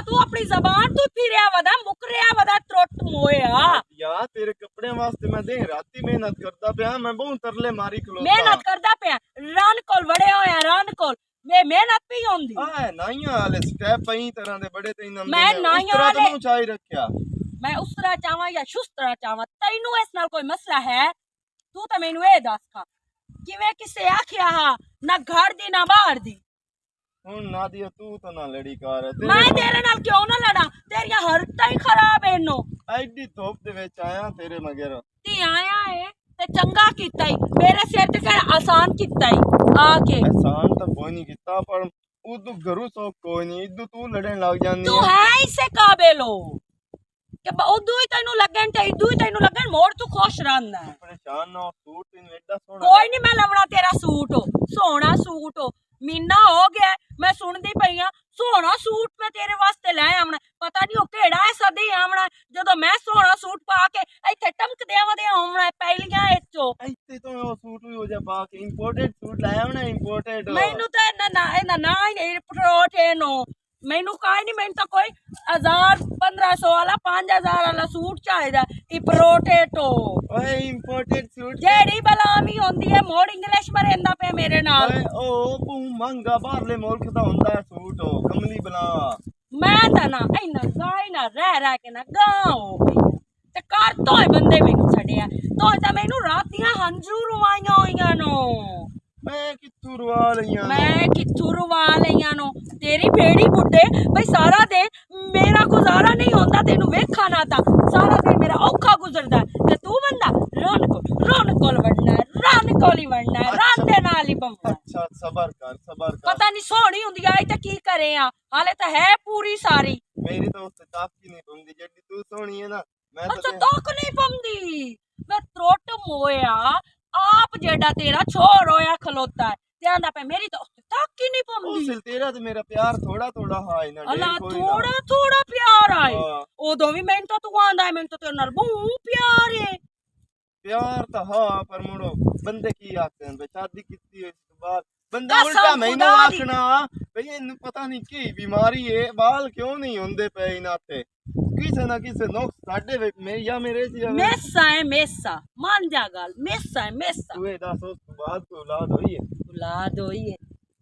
तू अपनी जबान तू फिरया वदा मुकरिया वदा त्रुट मोया यार तेरे कपड़े वास्ते मैं दिन राती मेहनत करता पिया मैं बहुत तरले मारी खलोता मेहनत करदा पिया रन कोल वड़े होया रन कोल मैं मेहनत भी होंदी आए नाइयां वाले स्टेप कई तरह दे बड़े तेन मैं नाइयां वाले ऊंचाई रखया मैं उस तरह चाहवां या शुस तरह चाहवां तैनू इस नाल कोई मसला है तू तो मैनू ए दस खा किवें किसे आखिया हा ना घर दी ना बाहर दी हुन नादिया तू तो ना लड़ी कर मैं तेरे नाल क्यों ना लड़ा तेरियां हरकतां ही खराब है नो एडी धोप दे विच आया तेरे मगर ती आया है ते चंगा कीता ही मेरे सिर ते केड़ा आसान कीता ही आके एहसान तो कोई नहीं किता पर उदू घरू सो कोई नहीं इदू तू लड़न लग जानी तू है इसे काबिल हो कि उदू ही तैनू लगन ते इदू ही तैनू लगन मोड़ तू खुश रहंदा है परेशान ना हो, सूट इन एडा सोना कोई नहीं मैं लवना तेरा सूट हो सोना सूट हो महीना हो गया मैं सुनदी पई हां सोना सूट मैं तेरे वास्ते ले आवना पता नहीं ओ केड़ा ऐसा दे आवना जदों मैं सोना सूट पा के इथे टमकदे आवदे आवना पहलियां इचो ऐसे तो वो सूट भी हो जा पा के इंपोर्टेड सूट लाया ना इंपोर्टेड मैनू तो ना ही प्रोटे नो मैनू काई नहीं मैनू तो कोई 1000-1500 वाला 5000 वाला सूट चाहिदा ई प्रोटेटो ओए इंपोर्टेड सूट जेड़ी बलामी होंदी है मोड़ इंग्लिश में रहंदा पे मेरे नाल ओए ओ बू महंगा बाहरले मुल्क दा हुंदा है सूट ओ कमली बला मैं तो ना इना गाय ना रह के ना गांव हो गई ते कर तो बंदे मैनू छड़िया तो मैनू रात दियां हंझू रुवाइयां होइयां नो मैं कित्थू रुआ लईयां मैं कित्थू रुवा लईयां नो तेरी बेड़ी बुड्ढे भाई सारा दिन मेरा गुजारा नहीं होंदा तेनू वेखा ना ता सारा दिन मेरा औखा गुजरदा ते तू बंदा रन कोल वड़ना रन कोल ही वड़ना रन दे नाल ही बमना अच्छा सबर कर पता नहीं सोहनी हुंदी आई ते की करे आ हाले तो है पूरी सारी मेरी तो उससे ताकत नहीं पौंदी जेडी तू सोहनी है ना मैं तो अच्छा तोक नहीं पौंदी मैं त्रुट मोया आप जेड़ा तेरा छोर होया खलोता है ध्यान पे मेरी तो तक ही नहीं पौंदी उस तेरा तो मेरा प्यार थोड़ा थोड़ा हाय ना अल्लाह ढेर कोई ना। थोड़ा थोड़ा प्यार आए हाँ। उदों भी मैनू तो तू आंदा है मैनू तो तेरे नाल बहुत प्यार है प्यार तो हाँ पर मुड़ो बंदे की आखते हैं शादी कितनी है इसके बाद बंदा कसम उल्टा महीना खुदा दी। आखना भई इन्नू पता नहीं की बीमारी है बाल क्यों नहीं होंदे पे इनाते किसे ना किसे नुक्स साडे विच मेरे च मेसा है मेसा मान जा गल मेसा है मेसा तू ए दस उस बाद तो औलाद होई है औलाद होई है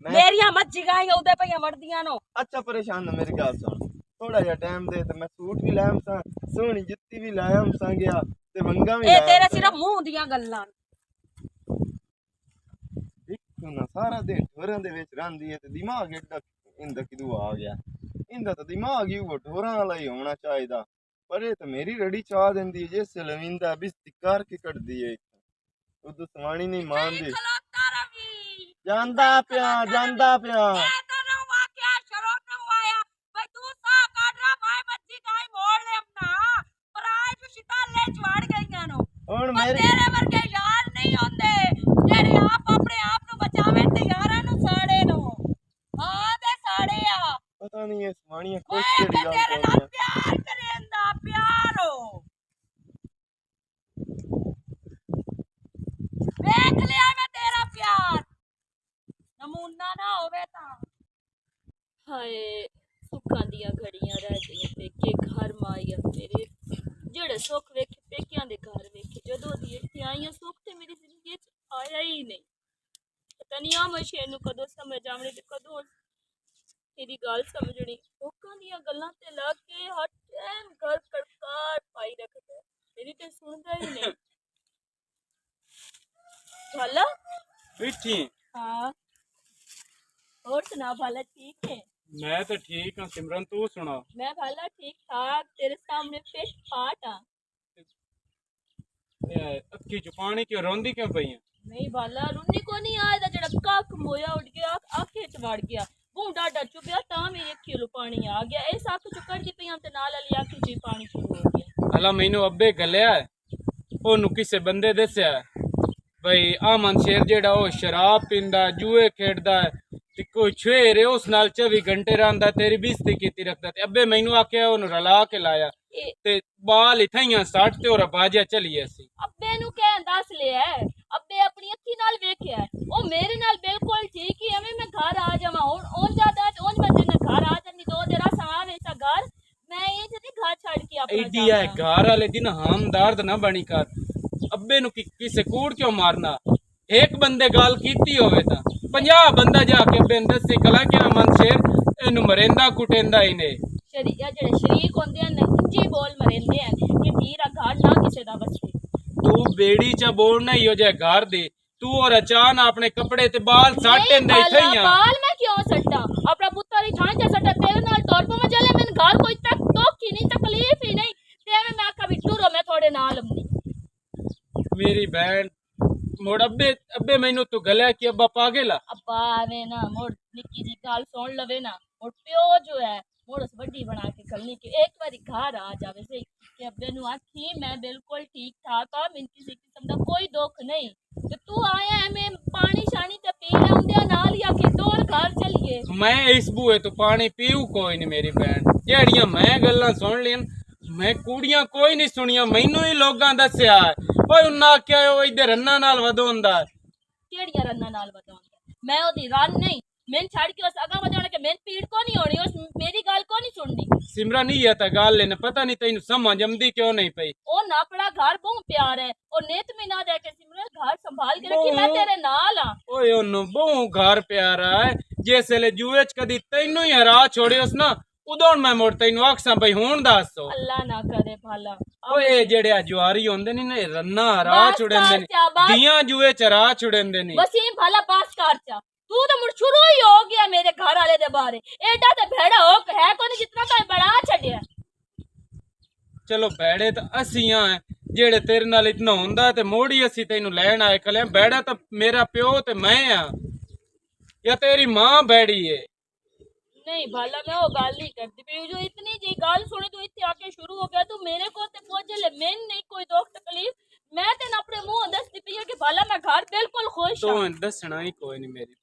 मैं- मेरियां मच्छी गाइयां उदे पईयां वड़दियां नो अच्छा परेशान ना मेरी गल सुन थोड़ा जा टाइम दे ते मैं सूट भी लायम सा सोहनी जुत्ती भी लायम सा गया ते वंगा भी ए लायम तेरे सां। सिर्फ मुंह दियां गल्लां तू ना सारा दिन ढोरां दे विच रहंदी है ते दिमाग एडा इंदा किदू आ गया इंदा तो दिमाग ही वो ढोरां वाला ही होना चाहिदा पर ये तो मेरी रड़ी चाह देंदी है जे लविंदा बिस तिकार के कटदी है उदू सवाणी नहीं मानदी खलोता रवि ਜਾਂਦਾ ਪਿਆ ए तो न हुआ क्या शरों न हुआ या भाई तू सा काटरा भाई बच्ची गाय मोड़ ले अपना पर आज शिताले चढ़ गईयां नो ਹੁਣ पर ਮੇਰੀ तेरे वर्गे यार नहीं होंदे जेड़े आप अपने आप नु बचावे ते यारां नु साड़े नो हां दे साड़े आ ਪਤਾ ਨਹੀਂ ਇਹ ਸਵਾਣੀਆਂ ओए ਕੁਛ ਕਿਹੜੀ मैं ਗੱਲ तेरे ਕਰ नाल प्यार करेंदा प्यार हो देख लिया मैं तेरा प्यार नमूना ना होवे ता ਹਾਏ ਸੁੱਖਾਂ ਦੀਆਂ ਘੜੀਆਂ ਰਹਿ ਗਈਆਂ ਪੇਕੇ ਘਰ ਮਾਇਆ ਮੇਰੇ ਜਿਹੜੇ ਸੁੱਖ ਵੇਖੇ ਪੇਕਿਆਂ ਦੇ ਘਰ ਵੇਖੇ ਜਦੋਂ ਦੀ ਇੱਥੇ ਆਈਆਂ ਸੁੱਖ ਤੇ ਮੇਰੀ ਜ਼ਿੰਦਗੀ 'ਚ ਆਇਆ ਹੀ ਨਹੀਂ ਪਤਾ ਨਹੀਂ ਆ ਮਸ਼ੇ ਨੂੰ ਕਦੋਂ ਸਮਝ ਆਵਣੀ ਤੇ ਕਦੋਂ ਤੇਰੀ ਗੱਲ ਸਮਝਣੀ ਲੋਕਾਂ ਦੀਆਂ ਗੱਲਾਂ ਤੇ ਲੱਗ ਕੇ ਹਰ ਟਾਈਮ ਘਰ ਕੜਕਾਟ ਪਾਈ ਰੱਖਦਾ ਮੇਰੀ ਤੇ ਸੁਣਦਾ ਹੀ ਨਹੀਂ ਭਾਲਾ बैठी हाँ और सुना भाला ठीक है मैं तो ठीक हूँ सिमरन तू सुना मैं भाला ठीक ठाक तेरे सामने फिट फाट हाँ अक्की चुपानी क्यों रोंदी क्यों पई है नहीं भाला रुन्नी को नहीं आया जड़ा कक मोया उड़ गया आखे च वड़ गया वो डाडा चुभया ता मेरी अखी लो पानी आ गया इस अख चो कड़दी पई ते नाल वाली अख च पानी शुरू हो गया अला मैनू अब्बे गलिया ओनू किसे बंदे दस्या भाई आमन शेर जेड़ा ओ शराब पींदा जुए खेडदा ਤੇ ਕੋਈ ਛੇਰੇ ਉਸ ਨਾਲ 24 ਘੰਟੇ ਰਹਿੰਦਾ ਤੇਰੀ ਬਿਸਤੀ ਕੀਤੀ ਰੱਖਦਾ ਤੇ ਅੱਬੇ ਮੈਨੂੰ ਆਖਿਆ ਉਹਨੂੰ ਰਲਾ ਕੇ ਲਾਇਆ ਤੇ ਬਾਲ ਇਥਾਈਆਂ ਸੱਟ ਤੇ ਉਹ ਬਾਜਿਆ ਚਲੀ ਅਸੀਂ ਅੱਬੇ ਨੂੰ ਕਹਿ ਦੱਸ ਲਿਆ ਅੱਬੇ ਆਪਣੀ ਅੱਖੀ ਨਾਲ ਵੇਖਿਆ ਉਹ ਮੇਰੇ ਨਾਲ ਬਿਲਕੁਲ ਠੀਕ ਹੀ ਐਵੇਂ ਮੈਂ ਘਰ ਆ ਜਾਵਾਂ ਹੁਣ ਉਹ ਜਿਆਦਾ ਤੇ ਉਹ ਮੈਂ ਤੇਰੇ ਘਰ ਆ ਜਾਂਦੀ ਦੋ ਦਿਨ ਸਾਂ ਵੇ ਤਾਂ ਘਰ ਮੈਂ ਇਹ ਜਦੀ ਘਰ ਛੱਡ ਕੇ ਆਪਣਾ ਐਡੀ ਹੈ ਘਰ ਵਾਲੇ ਦਿਨ ਹਮਦਰਦ ਨਾ ਬਣੀ ਕਰ ਅੱਬੇ ਨੂੰ ਕਿਸੇ ਕੂੜ ਕਿਉਂ ਮਾਰਨਾ ਇੱਕ ਬੰਦੇ ਗੱਲ ਕੀਤੀ ਹੋਵੇ ਤਾਂ 50 ਬੰਦਾ ਜਾ ਕੇ ਅੱਬੇ ਨੂੰ ਦੱਸੇ ਕਲਾ ਕਿ ਮਨਸ਼ੇਰ ਇਹਨੂੰ ਮਰੇਂਦਾ ਕੁਟੇਂਦਾ ਹੀ ਨੇ ਜਿਹੜੇ ਸ਼ਰੀਕ ਹੁੰਦੇ ਹਨ ਇੰਜੀ ਬੋਲ ਮਰਿੰਦੇ ਹਨ ਕਿ ਧੀਰਾ ਘਰ ਨਾ ਕਿਸੇ ਦਾ ਵਸੇ ਤੂੰ ਬੇੜੀ ਚ ਬੋਲਣਾ ਹੀ ਹੋ ਜਾਏ ਘਰ ਦੇ ਤੂੰ ਔਰ ਅਚਾਨ ਆਪਣੇ ਕੱਪੜੇ ਤੇ ਬਾਲ ਸਾਟੇ ਦੇ ਇਥਈਆਂ ਬਾਲ ਮੈਂ ਕਿਉਂ ਸੱਟਾਂ ਆਪਣਾ ਪੁੱਤਰ ਹੀ ਥਾਂ ਚ ਸੱਟਾ ਤੇਰੇ ਨਾਲ ਤੌਰ ਪਾ ਚਲੇ ਮੈਨੂੰ ਘਰ ਕੋਈ ਤੱਕ ਤੋਕੀ ਨਹੀਂ ਤਕਲੀਫ ਹੀ ਨਹੀਂ ਤੇ ਐਵੇਂ ਮੈਂ ਆਖਾ ਵੀ ਟੁਰੋ ਮੈਂ ਤੁਹਾਡੇ ਨਾਲ ਆਉਂਦੀ ਮੇਰੀ ਭੈਣ ਮੋੜ ਅੱਬੇ ਮੈਨੂੰ ਤੂੰ ਗਲਿਆ ਕਿ ਅੱਬਾ ਪਾਗਲ ਆ ਅੱਬਾ ਐਵੇਂ ਨਾ ਮੋੜ ਨਿੱਕੀ ਜੀ ਗੱਲ ਸੁਣ ਲਵੇ ਨਾ ਮੋੜ ਪਿਓ ਜੋ ਹੈ ਮੋੜ ਉਸ ਵੱਡੀ ਬਣਾ ਕੇ ਕੱਲਣੀ ਕਿ ਇੱਕ ਵਾਰੀ ਘਰ ਆ ਜਾਵੇ ਸਹੀ ਕਿ ਅੱਬੇ ਨੂੰ ਆਖੀ ਮੈਂ ਬਿਲਕੁਲ ਠੀਕ ਠਾਕ ਆ ਮੈਨੂੰ ਕਿਸੇ ਕਿਸਮ ਦਾ ਕੋਈ ਦੁੱਖ ਨਹੀਂ ਤੇ ਤੂੰ ਆਇਆ ਐਵੇਂ ਪਾਣੀ ਸ਼ਾਣੀ ਤੇ ਪੀ ਲੈਂਦਿਆਂ ਨਾਲ ਹੀ ਆਖੀ ਤੋੜ ਘਰ ਚਲੀਏ ਮੈਂ ਇਸ ਬੂਏ ਤੋਂ ਪਾਣੀ ਪੀਊ ਕੋਈ ਨਹੀਂ ਮੇਰੀ ਭੈਣ ਜਿਹੜੀਆਂ ਮੈਂ ਗੱਲਾਂ ਸੁਣ ਲੀਆਂ ਮੈਂ ਕੁੜੀਆਂ ਕੋਈ ਨਹੀਂ ਸੁਣੀਆਂ ਮੈਨੂੰ ਹੀ ਲੋਕਾਂ ਦੱਸਿਆ ਓਏ ਉਹਨਾਂ ਆਖਿਆ ਉਹ ਇੱਧਰ ਰੰਨਾਂ ਨਾਲ ਵਧਾਉਂਦਾ ਕਿਹੜੀਆਂ ਰੰਨਾਂ ਨਾਲ ਵਧਾਉਂਦਾ ਮੈਂ ਉਹਦੀ ਰਨ ਨਹੀਂ ਮੈਨੂੰ ਛੱਡ ਕੇ ਉਸ ਅਗਾ ਵਧਾਉਣ ਕੇ ਮੈਨੂੰ ਪੀੜ ਕੋ ਨਹੀਂ ਹੋਣੀ ਉਸ ਮੇਰੀ ਗੱਲ ਕੋ ਨਹੀਂ ਸੁਣਨੀ ਸਿਮਰਨ ਹੀ ਆ ਤਾਂ ਗੱਲ ਲੈਣ ਪਤਾ ਨਹੀਂ ਤੈਨੂੰ ਸਮਝ ਆਉਂਦੀ ਕਿਉਂ ਨਹੀਂ ਪਈ ਉਹ ਨਾਪੜਾ ਘਰ ਬਹੁਤ ਪਿਆਰ ਹੈ ਉਹ ਨਿਤ ਵੀ ਨਾ ਦੇ ਕੇ ਸਿਮਰਨ ਘਰ ਸੰਭਾਲ ਕੇ ਰੱਖੀ ਮੈਂ ਤੇਰੇ ਨਾਲ ਆ ਓਏ ਉਹਨੂੰ ਬਹੁ ਘਰ ਪਿਆਰਾ ਹੈ ਜਿਸ ਵੇਲੇ ਜੂਏ ਚ ਕਦੀ ਤੈਨੂੰ ਹੀ ਹਰਾ ਛੋੜਿਓਸ ਨਾ ਉਦੋਂ ਮੈਂ ਮੁੜ ਤੈਨੂੰ ਆਖਸਾਂ ਬਈ ਹੁਣ ਦੱਸੋ ਅੱਲਾ ਨਾ ਕਰੇ ਭਾਲਾ ਓਏ ਜਿਹੜੇ ਜੁਆਰੀ ਹੁੰਦੇ ਨੇ ਰੰਨਾ ਹਰਾ ਛੁੜਿੰਦੇ ਨੇ ਦੀਆਂ ਜੂਏ ਚ ਹਰਾ ਛੁੜਿੰਦੇ ਨੇ ਵਸੀਮ ਭਾਲਾ ਬਾਸ ਕਰ ਚਾ ਤੂੰ ਤਾਂ ਮੁੜ ਸ਼ੁਰੂ ਹੀ ਹੋ ਗਿਆ ਮੇਰੇ ਘਰ ਵਾਲੇ ਦੇ ਬਾਰੇ ਐਡਾ ਤੇ ਭੇੜਾ ਹੋ ਹੈ ਕੋਈ ਜਿਤਨਾ ਤਾਂ ਬੜਾ ਛੱਡਿਆ ਚਲੋ ਬੈੜੇ ਤਾਂ ਅਸੀਂ ਆ ਜਿਹੜੇ ਤੇਰੇ ਨਾਲ ਇਤਨਾ ਹੁੰਦਾ ਤੇ ਮੋੜੀ ਅਸੀਂ ਤੈਨੂੰ ਲੈਣ ਆਏ ਕਲਿਆ ਬੈੜਾ ਤਾਂ ਮੇਰਾ ਪਿਓ ਤੇ ਮੈਂ ਆ ਜਾਂ ਤੇਰੀ ਮਾਂ ਬੈੜੀ ਏ नहीं भाला मैं वो गाल नहीं करती पे जो इतनी जी गाल सुनी तो इतने आके शुरू हो गया तू मेरे को ते पहुंच ले मैं नहीं कोई दुख तकलीफ मैं ते अपने मुंह दसती पई कि भाला मैं घर बिल्कुल खुश तो हूं दसना ही कोई नहीं मेरी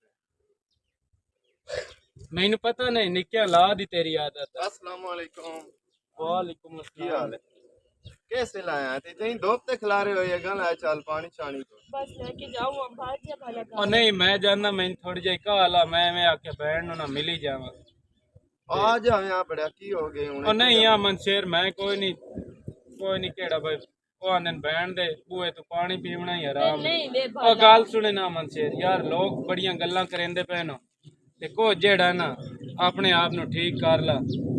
मैनू पता नहीं निक्या ला दी तेरी आदत अस्सलाम वालेकुम वालेकुम की हाल है कैसे लाया ते तई दोप ते खिला रहे हो ये गल है चल पानी छानी को बस लेके जाऊं हम बाहर जा भाला और नहीं मैं जानना मैं थोड़ी जी काला मैं आके बहन ना मिली जावा आ जा यहां बड़ा की हो गए और नहीं यहाँ मनशेर मैं कोई नहीं केड़ा भाई ਉਹ ਆਨਨ ਬਹਿਣ ਦੇ ਬੂਏ ਤੋਂ ਪਾਣੀ ਪੀਵਣਾ ਹੀ ਆਰਾਮ नहीं वे ਉਹ भाला ਗੱਲ ਸੁਣੇ ਨਾ ਮਨਸ਼ੇਰ ਯਾਰ ਲੋਕ ਬੜੀਆਂ ਗੱਲਾਂ ਕਰਿੰਦੇ ਪਏ ਨੇ ਤੇ ਕੋ ਜਿਹੜਾ ਨਾ ਆਪਣੇ ਆਪ ਨੂੰ ਠੀਕ ਕਰ ਲਾ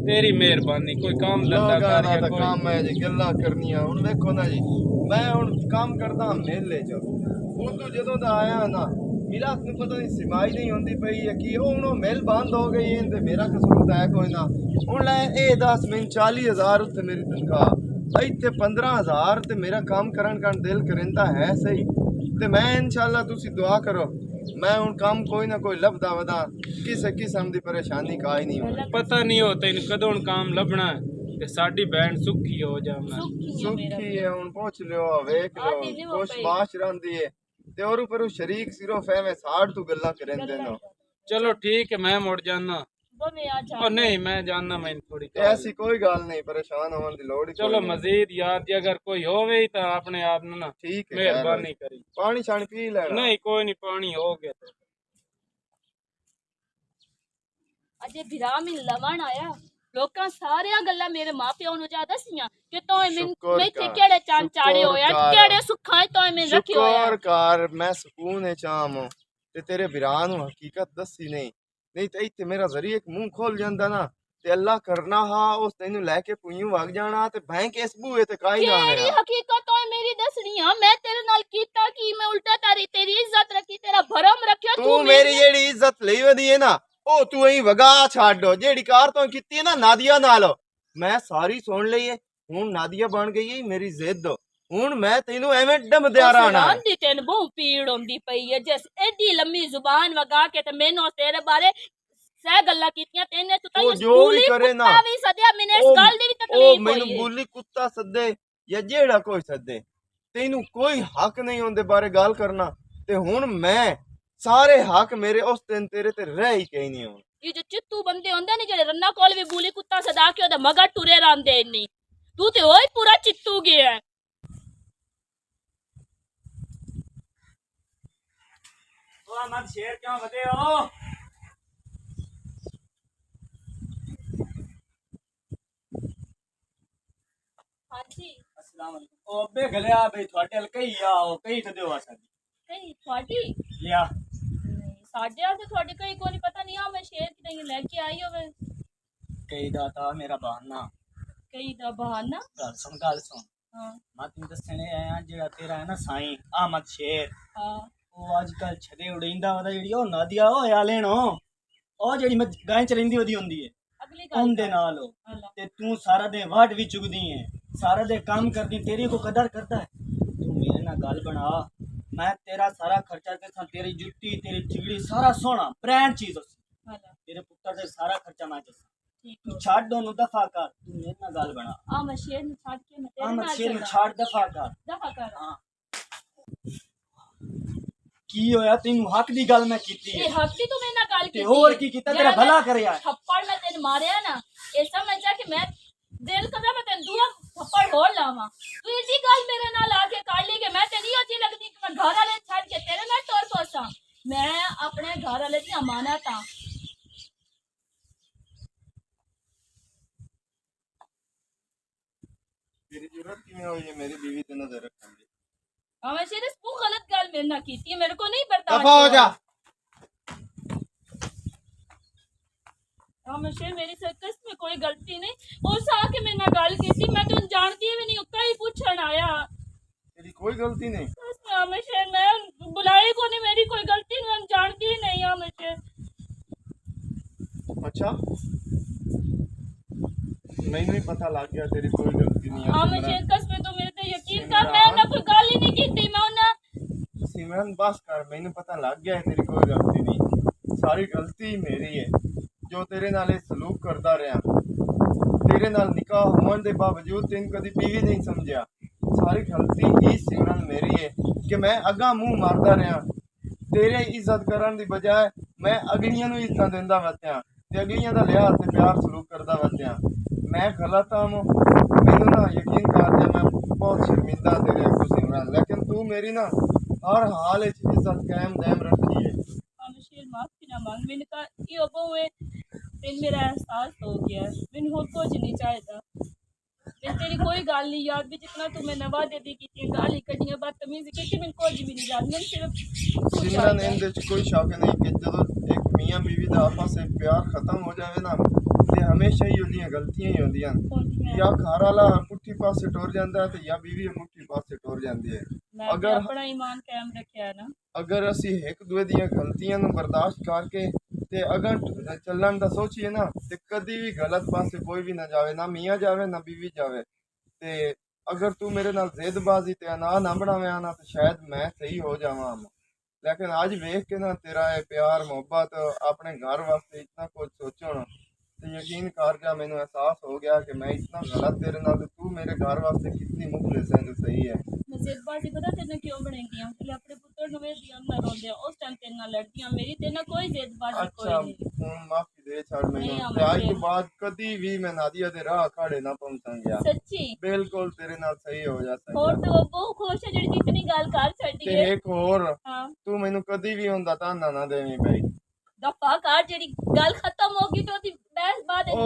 ਤੇਰੀ ਮਿਹਰਬਾਨੀ ਕੋਈ ਕੰਮ ਧੰਦਾ ਕਰ ਲੋਕਾਂ ਜਾਂ ਦਾ ਕੋਈ ਕੰਮ ਹੈ ਜੀ ਗੱਲਾਂ ਕਰਨੀਆਂ ਹੁਣ ਦੇਖੋ ਨਾ ਜੀ ਮੈਂ ਹੁਣ ਕੰਮ ਕਰਦਾ ਮੇਲੇ ਚ ਉਦੋਂ ਜਦੋਂ ਦਾ ਆਇਆ ਨਾ ਮੇਰਾ ਨੂੰ ਪਤਾ ਨਹੀਂ ਸਿਮਾਈ ਨਹੀਂ ਹੁੰਦੀ ਪਈ ਹੈ ਕਿ ਉਹ ਹੁਣ ਮਿਲ ਬੰਦ ਹੋ ਗਈ ਹੈ ਤੇ ਮੇਰਾ ਕਸੂਰ ਤਾਂ ਹੈ ਕੋਈ ਨਾ ਹੁਣ ਲੈ ਇਹ 10 ਮਿੰਟ 40,000 ਉੱਤੇ ਮੇਰੀ ਤਨਖਾਹ ਇੱਥੇ 15,000 ਤੇ ਮੇਰਾ ਕੰਮ ਕਰਨ ਦਿਲ ਕਰਿੰਦਾ ਹੈ ਸਹੀ ਤੇ ਮੈਂ ਇਨਸ਼ਾਅੱਲਾ ਤੁਸੀਂ ਦੁਆ ਕਰੋ ਮੈਂ ਹੁਣ ਕੰਮ ਕੋਈ ਨਾ ਕੋਈ ਲੱਭਦਾ ਵਦਾ ਕਿਸੇ ਕਿਸਮ ਦੀ ਪਰੇਸ਼ਾਨੀ ਕਾਈ ਨਹੀਂ ਹੋਣੀ ਪਤਾ ਨਹੀਂ ਹੋ ਤੈਨੂੰ ਕਦੋਂ ਕੰਮ ਲੱਭਣਾ ਤੇ ਸਾਡੀ ਬੈਂਡ ਸੁੱਖੀ ਹੋ ਜਾਣਾ ਸੁੱਖੀ ਹੈ ਹੁਣ ਪੁੱਛ ਲਿਓ ਵੇਖ ਲਿਓ ਕੁਛ ਬਾਸ਼ ਰਹਿੰਦੀ ਹੈ ਤੇ ਔਰ ਉੱਪਰ ਸ਼ਰੀਕ ਸਿਰਫ ਐਵੇਂ ਸਾੜ ਤੋਂ ਗੱਲਾਂ ਕਰਿੰਦੇ ਨੇ ਚਲੋ ਠੀਕ ਹੈ ਮੈਂ ਮੁੜ ਜਾਣਾ वो मैं आ जा और नहीं मैं जानना मैं थोड़ी ऐसी कोई गल नहीं परेशान होने की लोड़ ही चलो मजीद यार जी अगर कोई होवे ही तो अपने आप ना ठीक है मेहरबानी करी पानी शानी पी लेना नहीं कोई नहीं पानी हो गया तो अजे बिरा में लवण आया लोकां सारियां गल्लां मेरे मां-पिओ नु जा दसियां कि तोय मैं ते केड़े चांद चाड़े होया केड़े सुखाए तोय मैं रखे होया शुक्र कर मैं सुकून है चाम ते तेरे बिरा नु हकीकत दसी नहीं तो इत्थे मेरा जरिए एक मुंह खोल जांदा ना ते अल्लाह करना हा उस तैनू लेके पुइयों वग जाना ते बैंक इस बूए ते काई ना केड़ी हकीकत तोय मेरी दसनी हां मैं तेरे नाल कीता कि मैं उल्टा तेरी इज्जत रखी तेरा भरम रखियो तू मेरी जेड़ी इज्जत लई वदी है ना ओ तू अहीं वगा छाड़ जेड़ी कार तो कीती है ना नादिया नाल मैं सारी सुन लई है हुन नादिया बन गई है मेरी जिद ਹੁਣ ਮੈਂ ਤੈਨੂੰ ਐਵੇਂ ਡਮ ਦਿਆ ਰਾਣਾ ਆਂਦੀ ਤੈਨੂੰ ਬਹੁਤ ਪੀੜ ਹੁੰਦੀ ਪਈ ਹੈ ਜਿਸ ਐਡੀ ਲੰਮੀ ਜ਼ੁਬਾਨ ਵਗਾ ਕੇ ਤੇ ਮੈਨੂੰ ਤੇਰੇ ਬਾਰੇ ਸਹਿ ਗੱਲਾਂ ਕੀਤੀਆਂ ਤੈਨੇ ਤੂੰ ਤਾਂ ਜੋ ਵੀ ਕਰੇ ਨਾ ਵੀ ਸਦਿਆ ਮੈਨੂੰ ਇਸ ਗੱਲ ਦੀ ਵੀ ਤਕਲੀਫ ਉਹ ਹੋਈ ਮੈਨੂੰ ਬੋਲੀ ਕੁੱਤਾ ਸੱਦੇ ਜਾਂ ਜਿਹੜਾ ਕੋਈ ਸੱਦੇ ਤੈਨੂੰ ਕੋਈ ਹੱਕ ਨਹੀਂ ਉਹਦੇ ਬਾਰੇ ਗੱਲ ਕਰਨਾ ਤੇ ਹੁਣ ਮੈਂ ਸਾਰੇ ਹੱਕ ਮੇਰੇ ਉਸ ਦਿਨ ਤੇਰੇ ਤੇ ਰਹਿ ਹੀ ਕਹੀ ਨਹੀਂ ਹੁਣ। ਇਹ ਜੋ ਚਿੱਤੂ ਬੰਦੇ ਹੁੰਦੇ ਨੇ ਜਿਹੜੇ ਰੰਨਾ ਕੋਲ ਵੀ ਬੂਲੀ ਕੁੱਤਾ ਸਦਾ ਕੇ ਉਹਦਾ ਮਗਰ ਟੁਰੇ ਰਹਿੰਦੇ ਨਹੀਂ, ਤੂੰ ਤੇ ਹੋਈ ਪੂਰਾ ਚਿੱਤੂ ਗਿਆ। ਉਹ ਮਤ ਸ਼ੇਰ ਕਿਉਂ ਵਧੇ ਹੋ? ਹਾਂਜੀ अस्सलाम वालेकुम। ओ अबे गलिया भाई ਤੁਹਾਡੇ ਹਲ ਕਈ ਆਓ ਕਈ ਤੇ ਦਿਓ ਸਾਡੀ ਕਈ ਤੁਹਾਡੀ ਲਿਆ ਸਾਡੇ ਆ ਤੇ ਤੁਹਾਡੇ ਕਈ ਕੋਈ ਪਤਾ ਨਹੀਂ ਆ ਮੈਂ ਸ਼ੇਰ ਕਿਤੇ ਲੈ ਕੇ ਆਈ ਹੋਵੇ। ਕਈ ਦਾ ਤਾਂ ਮੇਰਾ ਬਹਾਨਾ ਕਈ ਦਾ ਬਹਾਨਾ। ਗੱਲ ਸੁਣ ਹਾਂ ਮੈਂ ਤੈਨੂੰ ਦੱਸਣੇ ਆਇਆ ਜਿਹੜਾ ਤੇਰਾ ਹੈ ਨਾ ਸਾਈਂ ਆਮਦ ਸ਼ੇਰ ਹਾਂ ਉਹ ਅੱਜ ਕੱਲ ਛਦੇ ਉਡਿੰਦਾ ਉਹਦਾ ਜਿਹੜੀ ਉਹ ਨਾਦੀਆ ਉਹ ਆ ਲੈਣੋ ਉਹ ਜਿਹੜੀ ਮੈਂ ਗਾਂ ਚ ਰਹਿੰਦੀ ਉਹਦੀ ਹੁੰਦੀ ਹੈ ਅਗਲੀ ਗੱਲ ਉਹਦੇ ਨਾਲ ਉਹ ਅੱਲਾ ਤੇ ਤੂੰ ਸਾਰਾ ਦਿਨ ਵਾਟ ਵੀ ਚੁਗਦੀ ਹੈ ਸਾਰਾ ਦਿਨ ਕੰਮ ਕਰਦੀ ਤੇਰੀ को कदर करता है तू मेरे ना गल बना मैं तेरा सारा खर्चा ते तेरी जुत्ती तेरी चिगड़ी सारा सोना ब्रांड चीज ਅੱਲਾ तेरे पुत्र से सारा खर्चा मैं दस ਠੀਕ तू ਹੋ छाड़ दोनों दफा कर तू मेरे ना गल बना ਆ ਮੈਂ ਸ਼ੇਰ ਨੂੰ ਛੱਡ ਕੇ ਮੈਂ ਤੇਰੇ हाँ ਨਾਲ मैं शेर में ਚੱਲਾਂ। छाड़ दफा कर ਦਫਾ ਕਰ। हाँ की होया तेन हक दी गल मैं कीती है ਇਹ ਹੱਕ ਦੀ ਤੂੰ ਮੇਰੇ ਨਾਲ ਗੱਲ ते ਕੀਤੀ और की कीता तेरा भला करया है ਥੱਪੜ ਮੈਂ ਤੈਨੂੰ ਮਾਰਿਆ ਨਾ ਇਹ ਸਮਝ ਜਾ ਕਿ ਮੈਂ ਦਿਲ ਕਰਦਾ ਮੈਂ ਤੈਨੂੰ ਦੂਆ ਥੱਪੜ ਹੋਰ ਲਾਵਾਂ। ਤੂੰ ਇਹਦੀ ਗੱਲ ਮੇਰੇ ਨਾਲ ਆ ਕੇ ਕਰ ਲਈ ਕਿ ਮੈਂ ਤੈਨੂੰ ਨਹੀਂ ਅੱਛੀ ਲੱਗਦੀ ਕਿ ਮੈਂ ਘਰ ਵਾਲੇ ਛੱਡ ਕੇ ਤੇਰੇ ਨਾਲ ਟੁਰ ਪਸਾਂ। ਮੈਂ ਆਪਣੇ ਘਰ ਵਾਲੇ ਦੀ ਅਮਾਨਤ ਆ। ਤੇਰੀ ਜ਼ਰੂਰਤ ਕਿਵੇਂ ਹੋਈ ਹੈ ਮੇਰੀ ਬੀਵੀ ਤੇ ਨਜ਼ਰ ਰੱਖਣ ਦੀ? ਹमें सिर्फ वो गलत गाल मेरे ना की थी मेरे को नहीं बर्दाश्त दफा हो जा। हमें से मेरी सर्कस में कोई गलती नहीं और सा के मेरे ना गाल की थी मैं तो जानती भी नहीं उका ही पूछन आया। तेरी कोई गलती नहीं? उसमें हमें से मैं बुलाई को नहीं मेरी कोई गलती नहीं हम जानती ही नहीं हमें से। अच्छा मैंने ही पता लग गया तेरी कोई गलती नहीं है। हमें सिमरन, सर्कस में तो मेरे पे यकीन कर मैं ना कोई गाल ही नहीं की थी मैं ना सिमरन बस कर मैंने पता लग गया है तेरी कोई गलती नहीं। सारी गलती मेरी है जो तेरे नाल ये सलूक करता रहा। तेरे नाल निकाह होने के बावजूद तेन कभी बीवी नहीं समझा। सारी गलती ही सिमरन मेरी है कि मैं अगा मुंह मारता रहा। तेरे इज्जत करने की बजाय मैं अगलियां नूं इज्जत देंदा वत्या ते अगलियां दा लिहाज ते प्यार सलूक करता वत्या। मैं गलत हाँ मैनू ना यकीन कर जा मैं बहुत शर्मिंदा तेरे अगू सिमरन लेकिन तू मेरी ना हर हाल च इज्जत कायम दायम रखी है। हमें शेर माफी ना मांग मैंने कहा ये अब हुए फिर मेरा एहसास हो गया मैंने और कुछ नहीं चाहता। मैं तेरी कोई गाल नहीं याद भी जितना तू मैं नवा दे दी की गाली कटियां बदतमीजी की मैंने कुछ भी नहीं याद मैंने सिर्फ सिमरन इहदे च कोई शक नहीं कि जदों एक मियां बीवी दा आपस में प्यार खत्म हो जाए ना ते हमेशा ही उहदियां गलतियां ही होंदियां या घर वाला पुट्ठी पासे टुर जांदा है ते या बीवी पुट्ठी पासे टुर जांदी है। मैं अगर अपना ईमान कायम रखया है ना अगर असी एक दूए दियां गलतियां नूं बर्दाश्त करके ते अगर चलन दा सोचिए ना ते कदी भी गलत पासे कोई भी ना जावे ना मियां जावे ना बीवी जावे। ते अगर तू मेरे नाल जिदबाजी ते अना ना बनावे ना तो शायद मैं सही हो जावां। लेकिन आज वेख के ना तेरा ये प्यार मोहब्बत अपने घर वास्ते इतना कुछ सोचो ना तो यकीन कर जा मैनू एहसास हो गया कि मैं इतना गलत तेरे नाल ते तू मेरे घर वास्ते कितनी मुखलिस है तो सही है। मैं जिदबाजी पता तेने क्यों बनाई हूं कि अपने पुत्र नु वे दिया ना रोंदे उस टाइम तेरे नाल लड़कियां मेरी तेरे नाल कोई जिदबाजी अच्छा कोई नहीं। हूँ माफी दे छड़ मैनू नहीं, ते आज अमर के बाद कदी भी मैं नादिया दे राह खाड़े ना पहुंचांगा। सच्ची बिल्कुल तेरे नाल सही हो जा और सकदा। तो बहुत खुश है जेडी इतनी गाल कर छड़ी ते है। एक और हां तू मैनू कदी भी हुंदा ताना ना देवी भाई। दफा कर जेडी गल खत्म होगी तो ओदी बहस बाद ओ